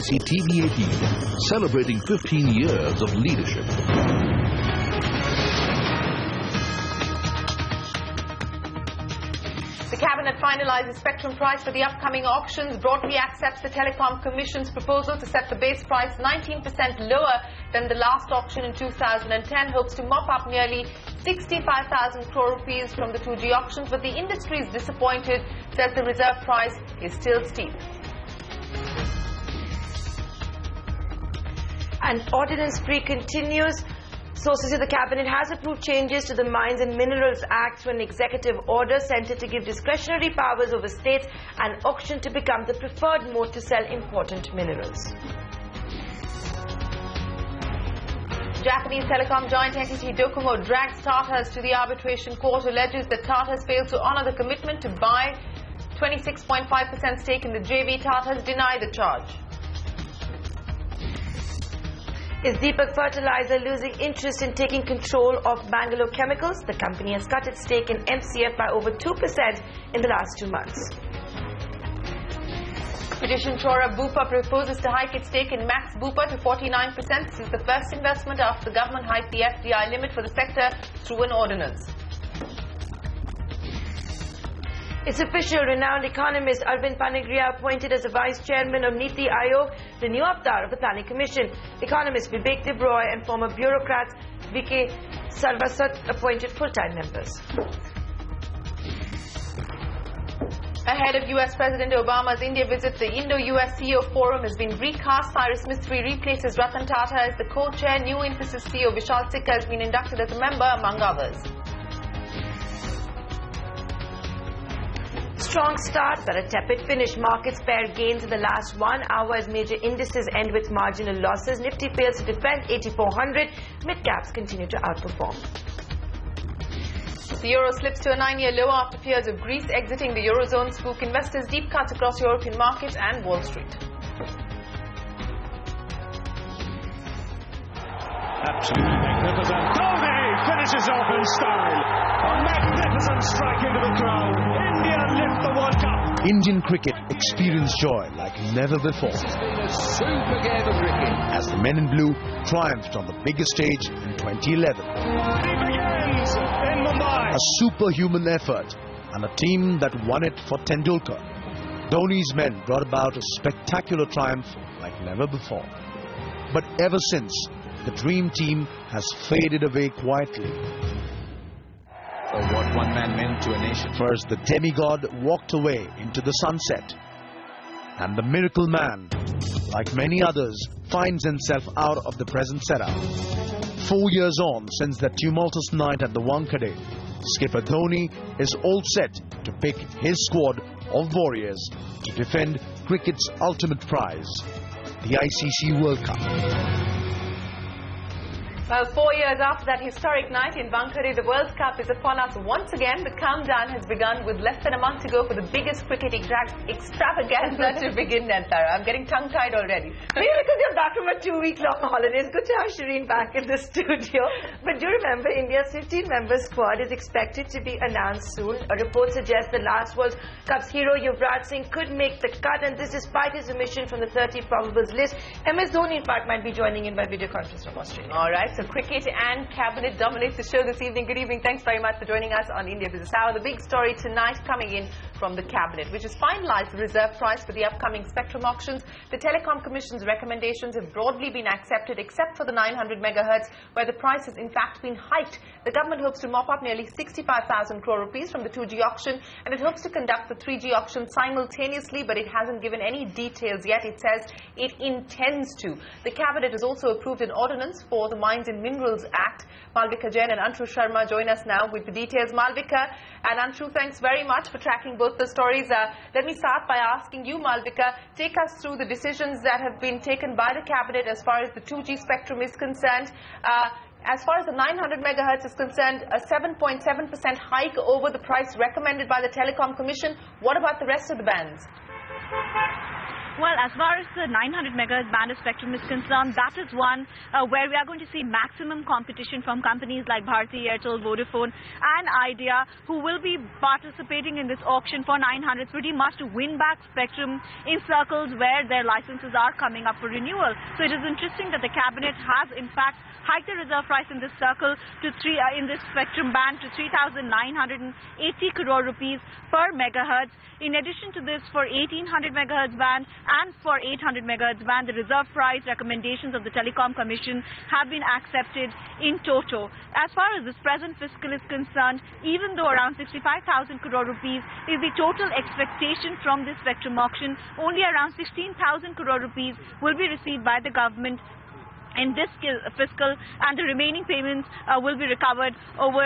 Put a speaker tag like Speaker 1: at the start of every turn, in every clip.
Speaker 1: ICC TV18, celebrating 15 years of leadership.
Speaker 2: The Cabinet finalises spectrum price for the upcoming auctions, broadly accepts the Telecom Commission's proposal to set the base price 19% lower than the last auction in 2010, hopes to mop up nearly 65,000 crore rupees from the 2G auctions, but the industry is disappointed, says the reserve price is still steep.
Speaker 3: And ordinance spree continues. Sources of the Cabinet has approved changes to the Mines and Minerals Act through an executive order centred to give discretionary powers over states and auction to become the preferred mode to sell important minerals.
Speaker 2: Japanese telecom giant entity Docomo drags Tata's to the arbitration court, alleges that Tata's failed to honour the commitment to buy 26.5% stake in the JV. Tata's deny the charge.
Speaker 3: Is Deepak Fertilizer losing interest in taking control of Bangalore Chemicals? The company has cut its stake in MCF by over 2% in the last 2 months.
Speaker 2: British insurer Bupa proposes to hike its stake in Max Bupa to 49%. This is the first investment after the government hiked the FDI limit for the sector through an ordinance.
Speaker 3: It's official. Renowned economist Arvind Panagriya appointed as the vice chairman of Niti Aayog, the new avatar of the Planning Commission. Economist Vivek Debroy and former bureaucrats V.K. Sarvaswat appointed full-time members.
Speaker 2: Ahead of US President Obama's India visit, the Indo-US CEO Forum has been recast. Cyrus Mistry replaces Ratan Tata as the co-chair. New Infosys CEO Vishal Sikka has been inducted as a member, among others.
Speaker 3: Strong start but a tepid finish. Markets pared gains in the last 1 hour as major indices end with marginal losses. Nifty fails to defend 8,400. Mid-caps continue to outperform.
Speaker 2: The euro slips to a 9-year low after fears of Greece exiting the eurozone spook investors. Deep cuts across European markets and Wall Street.
Speaker 4: Absolutely magnificent. Dhoni finishes off in style. A magnificent strike into the crowd. India lift the World Cup.
Speaker 1: Indian cricket experienced joy like never before.
Speaker 5: This has been a super game of cricket
Speaker 1: as the men in blue triumphed on the biggest stage in 2011.
Speaker 4: It begins in Mumbai.
Speaker 1: A superhuman effort and a team that won it for Tendulkar. Dhoni's men brought about a spectacular triumph like never before. But ever since, the dream team has faded away quietly.
Speaker 5: Of what one man meant to a nation.
Speaker 1: First, the demigod walked away into the sunset. And the miracle man, like many others, finds himself out of the present setup. 4 years on since that tumultuous night at the Wankhede, skipper Dhoni is all set to pick his squad of warriors to defend cricket's ultimate prize, the ICC World Cup.
Speaker 2: Well, 4 years after that historic night in Wankhede, the World Cup is upon us once again. The countdown has begun with less than a month to go for the biggest cricket extravaganza to begin, Nantara. I'm getting tongue-tied already.
Speaker 3: Maybe because you're back from a 2-week-long holiday. It's good to have Shireen back in the studio. But do remember, India's 15-member squad is expected to be announced soon. A report suggests the last World Cup's hero, Yuvraj Singh, could make the cut, and this despite his omission from the 30 probables list. MS Dhoni, in fact, might be joining in by video conference from Australia.
Speaker 2: All right, so cricket and cabinet dominates the show this evening. Good evening. Thanks very much for joining us on India Business Hour. The big story tonight coming in from the cabinet, which has finalized the reserve price for the upcoming spectrum auctions. The Telecom Commission's recommendations have broadly been accepted, except for the 900 megahertz, where the price has in fact been hiked. The government hopes to mop up nearly 65,000 crore rupees from the 2G auction, and it hopes to conduct the 3G auction simultaneously, but it hasn't given any details yet. It says it intends to. The cabinet has also approved an ordinance for the Mines and Minerals Act. Malvika Jain and Anshu Sharma join us now with the details. Malvika and Anshu, thanks very much for tracking both the stories. Let me start by asking you, Malvika, take us through the decisions that have been taken by the cabinet as far as the 2G spectrum is concerned. As far as the 900 megahertz is concerned, a 7.7% hike over the price recommended by the Telecom Commission. What about the rest of the bands?
Speaker 6: Well, as far as the 900 megahertz band of spectrum is concerned, that is one where we are going to see maximum competition from companies like Bharti Airtel, Vodafone and Idea, who will be participating in this auction for 900 pretty much to win back spectrum in circles where their licenses are coming up for renewal. So it is interesting that the cabinet has in fact hiked the reserve price in this circle to in this spectrum band to 3,980 crore rupees per megahertz. In addition to this, for 1800 megahertz band and for 800 megahertz band, the reserve price recommendations of the Telecom Commission have been accepted in toto. As far as this present fiscal is concerned, even though around 65,000 crore rupees is the total expectation from this spectrum auction, only around 16,000 crore rupees will be received by the government in this fiscal, and the remaining payments will be recovered over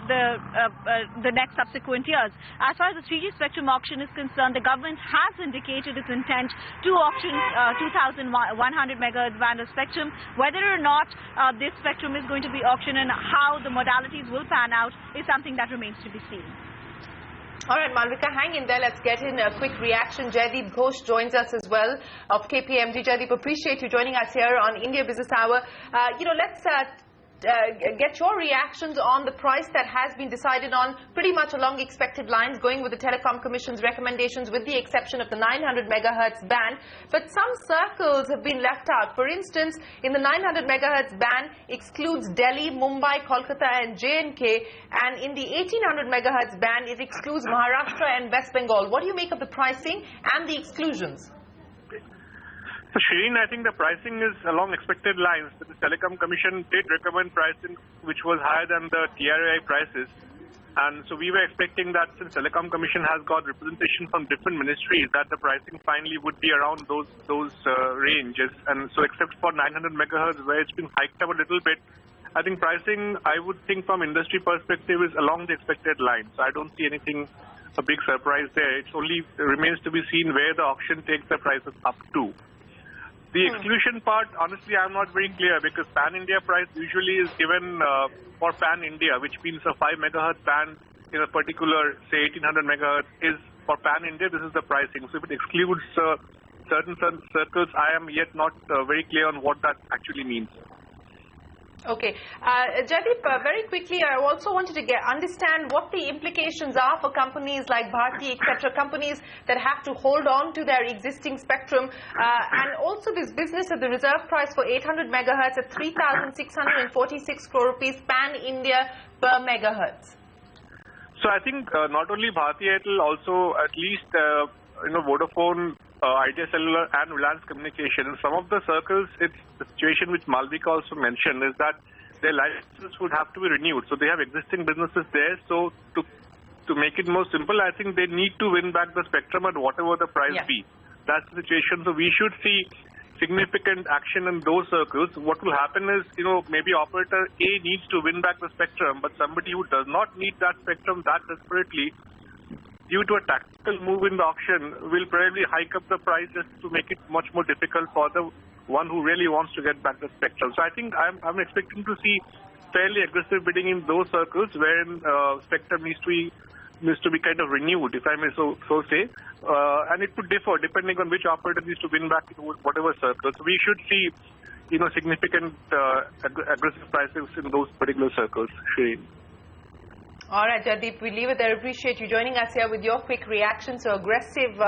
Speaker 6: the next subsequent years. As far as the 3G spectrum auction is concerned, the government has indicated its intent to auction 2,100 megahertz band of spectrum. Whether or not this spectrum is going to be auctioned and how the modalities will pan out is something that remains to be seen.
Speaker 2: All right, Malvika, hang in there. Let's get in a quick reaction. Jaideep Ghosh joins us as well of KPMG. Jaideep, appreciate you joining us here on India Business Hour. Let's get your reactions on the price that has been decided on pretty much along expected lines, going with the Telecom Commission's recommendations with the exception of the 900 megahertz band. But some circles have been left out. For instance, in the 900 megahertz band excludes Delhi, Mumbai, Kolkata and J&K, and in the 1800 megahertz band it excludes Maharashtra and West Bengal. What do you make of the pricing and the exclusions?
Speaker 7: So, Shireen, I think the pricing is along expected lines. The Telecom Commission did recommend pricing which was higher than the TRAI prices. And so we were expecting that since Telecom Commission has got representation from different ministries, that the pricing finally would be around those ranges. And so except for 900 megahertz where it's been hiked up a little bit, I think pricing, I would think from industry perspective, is along the expected lines. So I don't see anything, a big surprise there. It only remains to be seen where the auction takes the prices up to. The exclusion part, honestly, I'm not very clear because Pan-India price usually is given for Pan-India, which means a 5 megahertz band in a particular, say, 1800 megahertz is for Pan-India. This is the pricing. So if it excludes certain circles, I am yet not very clear on what that actually means.
Speaker 2: Okay. Jaideep, very quickly, I also wanted to understand what the implications are for companies like Bharti, etc., companies that have to hold on to their existing spectrum, and also this business of the reserve price for 800 megahertz at 3,646 crore rupees pan-India per megahertz.
Speaker 7: So I think not only Bharti Airtel, also at least Vodafone, Idea Cellular and Reliance Communication. In some of the circles, it's the situation which Malvika also mentioned is that their licenses would have to be renewed. So they have existing businesses there. So to make it more simple, I think they need to win back the spectrum at whatever the price be. That's the situation. So we should see significant action in those circles. What will happen is, maybe operator A needs to win back the spectrum, but somebody who does not need that spectrum that desperately, due to a tactical move in the auction, will probably hike up the price just to make it much more difficult for the one who really wants to get back the spectrum. So I think I'm expecting to see fairly aggressive bidding in those circles wherein spectrum needs to be kind of renewed, if I may so say. And it could differ depending on which operator needs to win back whatever circle. So we should see, significant aggressive prices in those particular circles. Shane.
Speaker 2: All right, Jaideep, we leave it there. Appreciate you joining us here with your quick reaction. So aggressive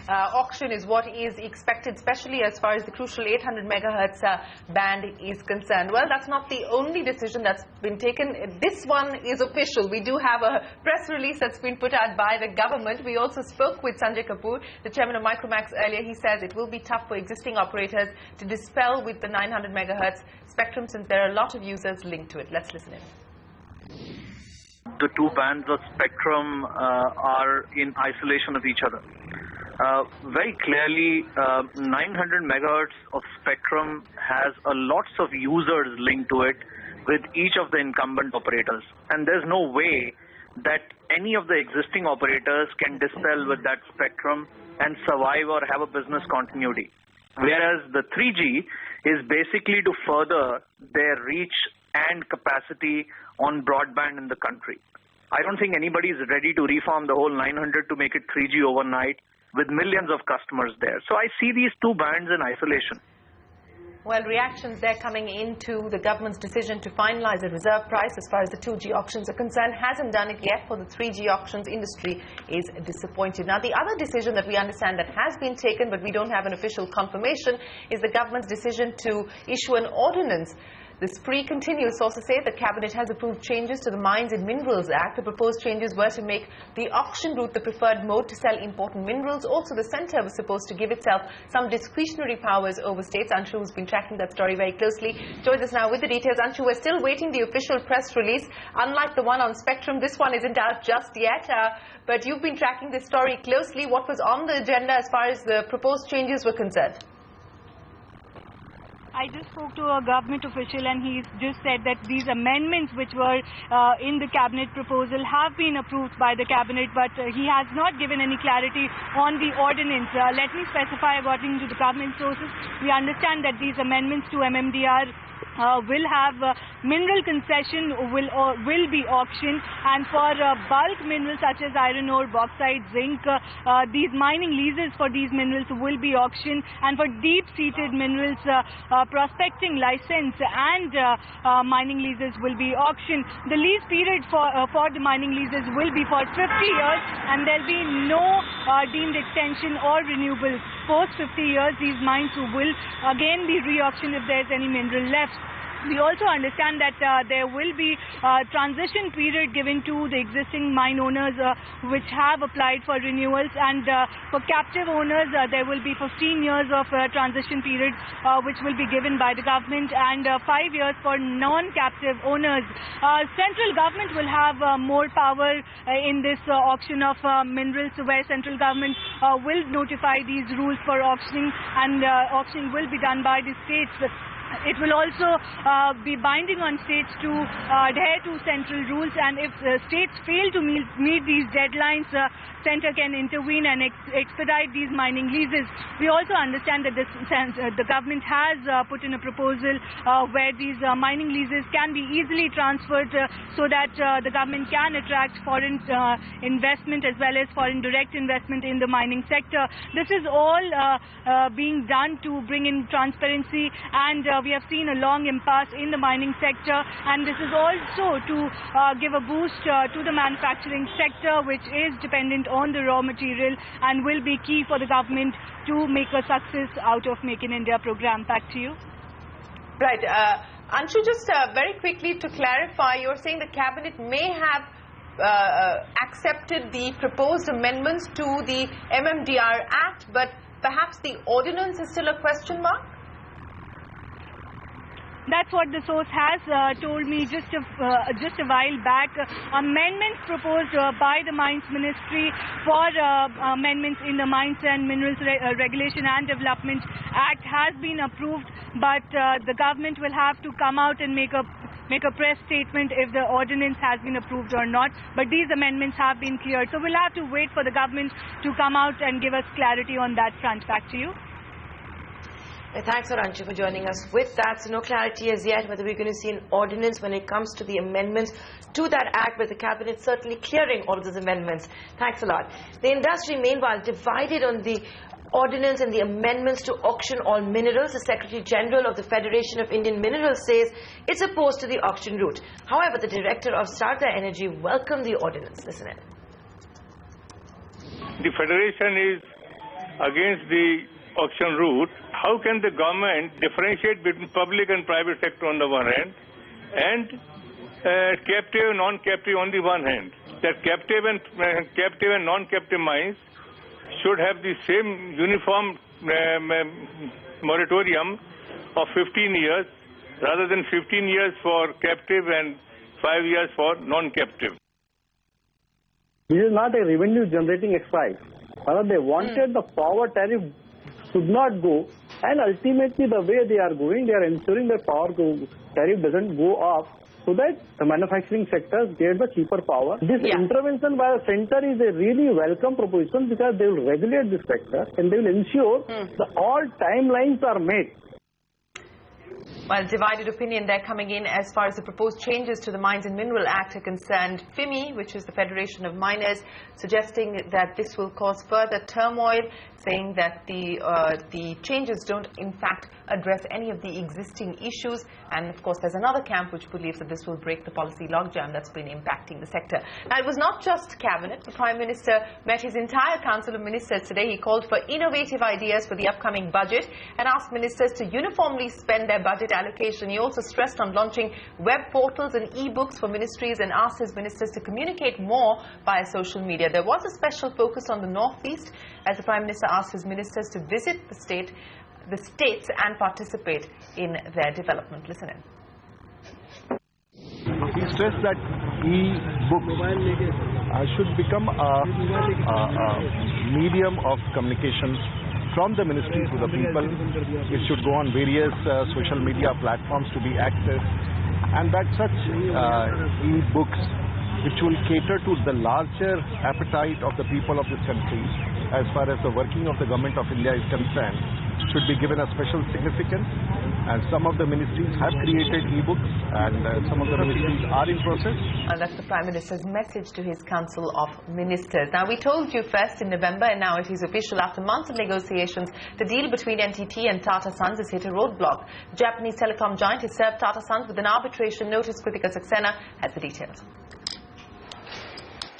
Speaker 2: auction is what is expected, especially as far as the crucial 800 megahertz band is concerned. Well, that's not the only decision that's been taken. This one is official. We do have a press release that's been put out by the government. We also spoke with Sanjay Kapoor, the chairman of Micromax, earlier. He says it will be tough for existing operators to dispel with the 900 megahertz spectrum since there are a lot of users linked to it. Let's listen in.
Speaker 8: The two bands of spectrum are in isolation of each other. Very clearly, 900 megahertz of spectrum has lots of users linked to it with each of the incumbent operators. And there's no way that any of the existing operators can dispel with that spectrum and survive or have a business continuity. Whereas the 3G is basically to further their reach and capacity on broadband in the country. I don't think anybody is ready to reform the whole 900 to make it 3G overnight. with millions of customers there. So I see these two bands in isolation.
Speaker 2: Well, reactions there coming into the government's decision to finalize a reserve price as far as the 2G auctions are concerned. Hasn't done it yet. For the 3G auctions, industry is disappointed. Now, the other decision that we understand that has been taken, but we don't have an official confirmation, is the government's decision to issue an ordinance. The spree continues. Sources say the Cabinet has approved changes to the Mines and Minerals Act. The proposed changes were to make the auction route the preferred mode to sell important minerals. Also, the centre was supposed to give itself some discretionary powers over states. Anshu, who's been tracking that story very closely, joins us now with the details. Anshu, we're still waiting the official press release. Unlike the one on Spectrum, this one isn't out just yet. But you've been tracking this story closely. What was on the agenda as far as the proposed changes were concerned?
Speaker 6: I just spoke to a government official and he's just said that these amendments which were in the cabinet proposal have been approved by the cabinet, but he has not given any clarity on the ordinance. Let me specify, according to the government sources, we understand that these amendments to MMDR will have mineral concession will be auctioned, and for bulk minerals such as iron ore, bauxite, zinc, these mining leases for these minerals will be auctioned, and for deep-seated minerals, prospecting license and mining leases will be auctioned. The lease period for the mining leases will be for 50 years, and there will be no deemed extension or renewables. Post 50 years, these mines will again be re-auctioned if there is any mineral left. We also understand that there will be a transition period given to the existing mine owners which have applied for renewals, and for captive owners there will be 15 years of transition period which will be given by the government, and 5 years for non-captive owners. Central government will have more power in this auction of minerals, where central government will notify these rules for auctioning, and auctioning will be done by the states. It will also be binding on states to adhere to central rules, and if states fail to meet these deadlines, centre can intervene and expedite these mining leases. We also understand that the government has put in a proposal where these mining leases can be easily transferred so that the government can attract foreign investment as well as foreign direct investment in the mining sector. This is all being done to bring in transparency, and we have seen a long impasse in the mining sector, and this is also to give a boost to the manufacturing sector, which is dependent on the raw material and will be key for the government to make a success out of Make in India program. Back to you.
Speaker 2: Right. Anshu, just very quickly to clarify, you're saying the cabinet may have accepted the proposed amendments to the MMDR Act, but perhaps the ordinance is still a question mark?
Speaker 6: That's what the source has told me just a while back. Amendments proposed by the Mines Ministry for amendments in the Mines and Minerals Regulation and Development Act has been approved, but the government will have to come out and make a press statement if the ordinance has been approved or not. But these amendments have been cleared, so we'll have to wait for the government to come out and give us clarity on that front. Back to you.
Speaker 3: Thanks, Anshu, for joining us with that. So no clarity as yet whether we're going to see an ordinance when it comes to the amendments to that act, but the cabinet certainly clearing all of those amendments. Thanks a lot. The industry, meanwhile, divided on the ordinance and the amendments to auction all minerals. The Secretary General of the Federation of Indian Minerals says it's opposed to the auction route. However, the Director of Sarda Energy welcomed the ordinance. Listen in.
Speaker 9: The Federation is against the auction route. How can the government differentiate between public and private sector on the one hand and captive and non-captive on the one hand? That captive and non-captive mines should have the same uniform moratorium of 15 years rather than 15 years for captive and 5 years for non-captive.
Speaker 10: This is not a revenue generating exercise. They wanted the power tariff should not go, and ultimately the way they are going, they are ensuring that power tariff doesn't go up so that the manufacturing sectors get the cheaper power. This intervention by the centre is a really welcome proposition because they will regulate this sector and they will ensure that all timelines are met.
Speaker 2: Well, divided opinion there coming in as far as the proposed changes to the Mines and Mineral Act are concerned. FIMI, which is the Federation of Miners, suggesting that this will cause further turmoil, saying that the changes don't in fact address any of the existing issues. And of course, there's another camp which believes that this will break the policy logjam that's been impacting the sector. Now, it was not just Cabinet. The Prime Minister met his entire Council of Ministers today. He called for innovative ideas for the upcoming budget and asked ministers to uniformly spend their budget allocation. He also stressed on launching web portals and e-books for ministries and asked his ministers to communicate more via social media. There was a special focus on the Northeast as the Prime Minister asked his ministers to visit the states and participate in their development. Listen in.
Speaker 11: He stressed that e-books should become a medium of communication from the ministry to the people. It should go on various social media platforms to be accessed, and that such e-books which will cater to the larger appetite of the people of this country as far as the working of the Government of India is concerned should be given a special significance. And some of the ministries have created e-books and some of the ministries are in process.
Speaker 2: And that's the Prime Minister's message to his Council of Ministers. Now, we told you first in November, and now it is official. After months of negotiations, the deal between NTT and Tata Sons has hit a roadblock. Japanese telecom giant has served Tata Sons with an arbitration notice. Kritika Saxena has the details.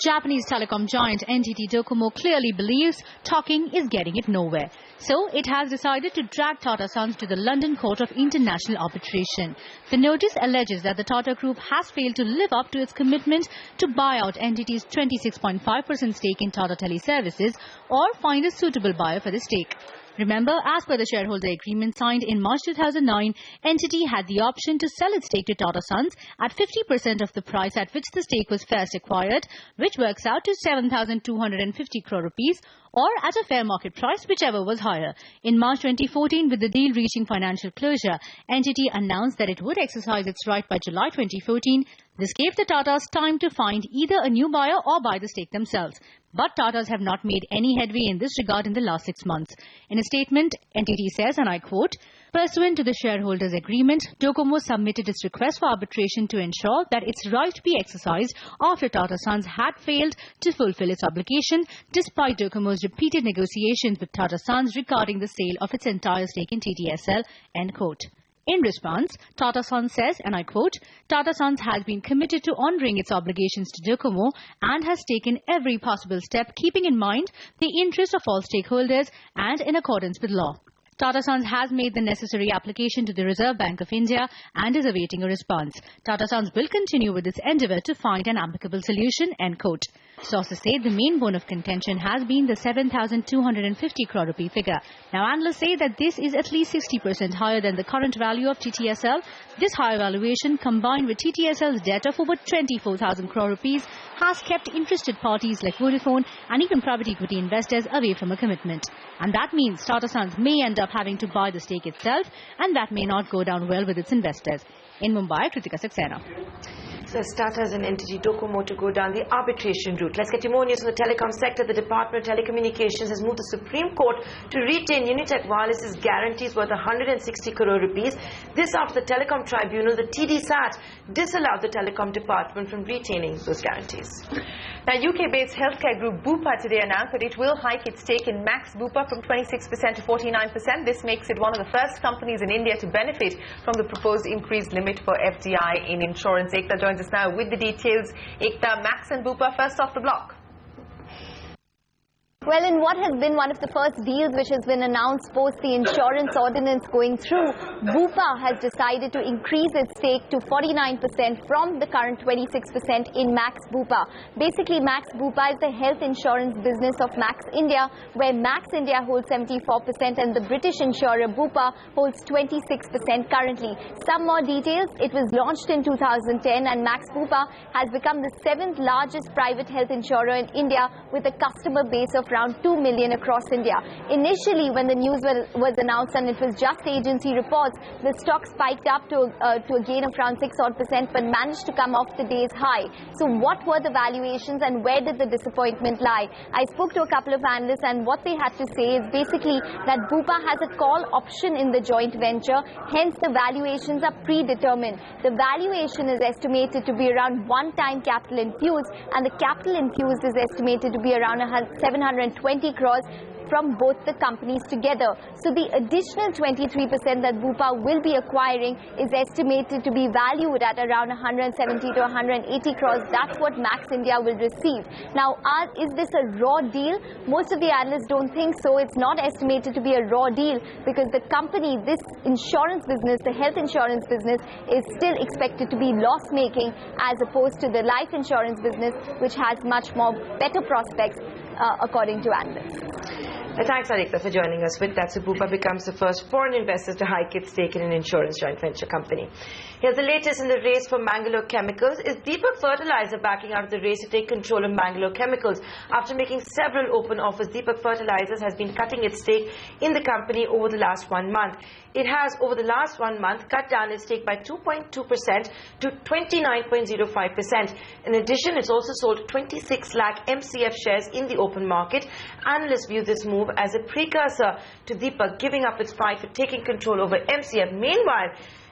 Speaker 12: Japanese telecom giant NTT Docomo clearly believes talking is getting it nowhere. So it has decided to drag Tata Sons to the London Court of International Arbitration. The notice alleges that the Tata Group has failed to live up to its commitment to buy out NTT's 26.5% stake in Tata Teleservices or find a suitable buyer for the stake. Remember, as per the shareholder agreement signed in March 2009, NTT had the option to sell its stake to Tata Sons at 50% of the price at which the stake was first acquired, which works out to 7,250 crore rupees, or at a fair market price, whichever was higher. In March 2014, with the deal reaching financial closure, NTT announced that it would exercise its right by July 2014. This gave the Tatas time to find either a new buyer or buy the stake themselves. But Tatas have not made any headway in this regard in the last 6 months. In a statement, NTT says, and I quote, "Pursuant to the shareholders' agreement, Docomo submitted its request for arbitration to ensure that its right be exercised after Tata Sons had failed to fulfill its obligation, despite Docomo's repeated negotiations with Tata Sons regarding the sale of its entire stake in TTSL." End quote. In response, Tata Sons says, and I quote, "Tata Sons has been committed to honouring its obligations to Docomo and has taken every possible step keeping in mind the interest of all stakeholders and in accordance with law. Tata Sons has made the necessary application to the Reserve Bank of India and is awaiting a response. Tata Sons will continue with its endeavour to find an amicable solution." End quote. Sources say the main bone of contention has been the 7,250 crore rupee figure. Now, analysts say that this is at least 60% higher than the current value of TTSL. This higher valuation, combined with TTSL's debt of over 24,000 crore rupees, has kept interested parties like Vodafone and even private equity investors away from a commitment. And that means Tata Sons may end up having to buy the stake itself, and that may not go down well with its investors. In Mumbai, Kritika Saxena.
Speaker 3: So Tatas and NTT Docomo to go down the arbitration route. Let's get you more news on the telecom sector. The Department of Telecommunications has moved the Supreme Court to retain Unitech Wireless's guarantees worth 160 crore rupees. This after the Telecom Tribunal, the TDSAT, disallowed the Telecom Department from retaining those guarantees. Now, UK-based healthcare group Bupa today announced that it will hike its stake in Max Bupa from 26% to 49%. This makes it one of the first companies in India to benefit from the proposed increased limit for FDI in insurance. Ekta joins us now with the details. Ekta, Max and Bupa first off the block.
Speaker 13: Well, in what has been one of the first deals which has been announced post the insurance ordinance going through, Bupa has decided to increase its stake to 49% from the current 26% in Max Bupa. Basically, Max Bupa is the health insurance business of Max India, where Max India holds 74% and the British insurer Bupa holds 26% currently. Some more details: it was launched in 2010 and Max Bupa has become the 7th largest private health insurer in India with a customer base of around 2 million across India. Initially, when the news was announced and it was just agency reports, the stock spiked up to a gain of around 6% but managed to come off the day's high. So what were the valuations and where did the disappointment lie? I spoke to a couple of analysts, and what they had to say is basically that Bupa has a call option in the joint venture, hence the valuations are predetermined. The valuation is estimated to be around 1-time capital infused, and the capital infused is estimated to be around 720 crores from both the companies together. So the additional 23% that Bupa will be acquiring is estimated to be valued at around 170 to 180 crores. That's what Max India will receive. Now, is this a raw deal? Most of the analysts don't think so. It's not estimated to be a raw deal because the company, this insurance business, the health insurance business, is still expected to be loss-making as opposed to the life insurance business, which has much more better prospects according to analysts.
Speaker 3: Thanks, Adikta, for joining us with that. So Bupa becomes the first foreign investor to hike its stake in an insurance joint venture company. Here's the latest in the race for Mangalore Chemicals. Is Deepak Fertilizer backing out of the race to take control of Mangalore Chemicals? After making several open offers, Deepak Fertilizers has been cutting its stake in the company over the last 1 month. It has, over the last 1 month, cut down its stake by 2.2% to 29.05%. In addition, it's also sold 26 lakh MCF shares in the open market. Analysts view this move as a precursor to Deepak giving up its fight for taking control over MCF. Meanwhile,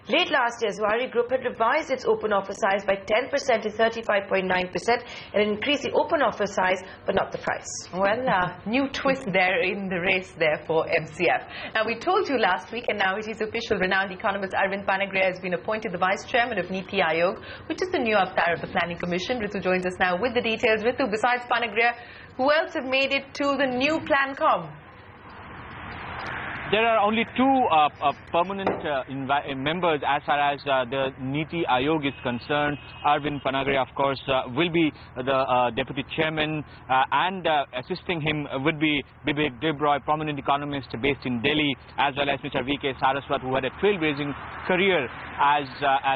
Speaker 3: late last year, Zuari Group had revised its open offer size by 10% to 35.9% and increased the open offer size but not the price.
Speaker 2: Well, new twist there in the race there for MCF. Now, we told you last week, and now it is official, renowned economist Arvind Panagria has been appointed the Vice Chairman of Niti Aayog, which is the new avatar of the Planning Commission. Ritu joins us now with the details. Ritu, besides Panagria, who else have made it to the new Plancom?
Speaker 14: There are only two permanent members as far as the Niti Aayog is concerned. Arvind Panagria, of course, will be the deputy chairman, and assisting him would be Bibek Debroy, prominent economist based in Delhi, as well as Mr. V.K. Saraswat, who had a trailblazing career as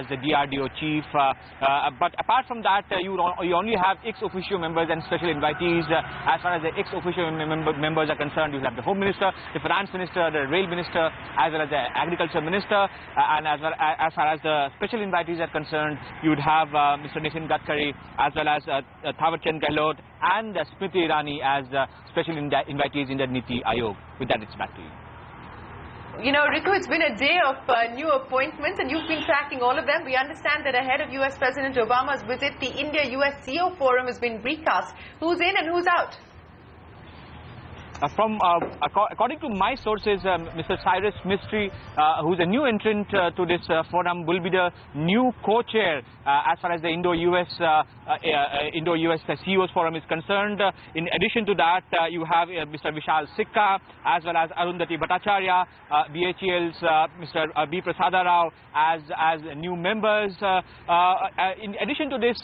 Speaker 14: the DRDO chief. But apart from that, you only have ex-officio members and special invitees. As far as the ex-officio members are concerned, you have the Home Minister, the Finance Minister, the Rail Minister, as well as the Agriculture Minister, and as far as the special invitees are concerned, you would have Mr. Nitin Gadkari, as well as Thawar Chand Gehlot and Smriti Irani as special invitees in the Niti Aayog. With that, it's back to you.
Speaker 2: You know, Ritu, it's been a day of new appointments and you've been tracking all of them. We understand that ahead of US President Obama's visit, the India-US CEO Forum has been recast. Who's in and who's out?
Speaker 14: According to my sources, Mr. Cyrus Mistry, who's a new entrant to this forum, will be the new co-chair as far as the Indo-US CEOs Forum is concerned. In addition to that, you have Mr. Vishal Sikka, as well as Arundhati Bhattacharya, BHEL's Mr. B. Prasada Rao as new members. In addition to this,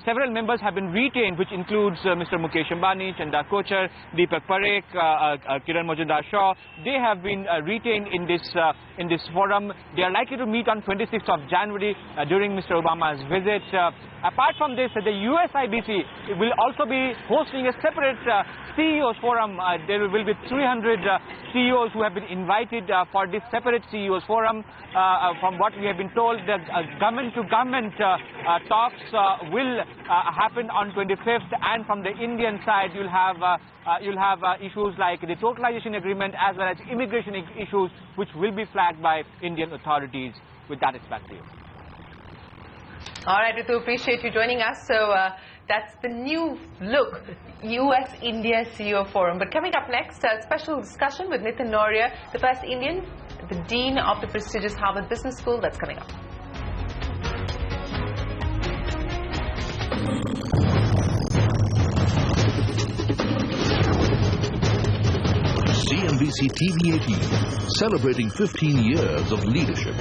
Speaker 14: several members have been retained, which includes Mr. Mukesh Ambani, Chanda Kochar, Deepak Parekh, Kiran Majumdar-Shaw. They have been retained in this forum. They are likely to meet on 26th of January during Mr. Obama's visit. Apart from this, the USIBC will also be hosting a separate CEOs forum. There will be 300 CEOs who have been invited for this separate CEOs forum. From what we have been told, the government-to-government talks will happen on 25th, and from the Indian side, you'll have issues like the totalization agreement as well as immigration issues, which will be flagged by Indian authorities. With that, it's back to you.
Speaker 2: All right, Ritu, appreciate you joining us. So that's the new look, US-India CEO Forum. But coming up next, a special discussion with Nitin Noria, the first Indian, the Dean of the prestigious Harvard Business School. That's coming up.
Speaker 15: CNBC TV 18, celebrating 15 years of leadership.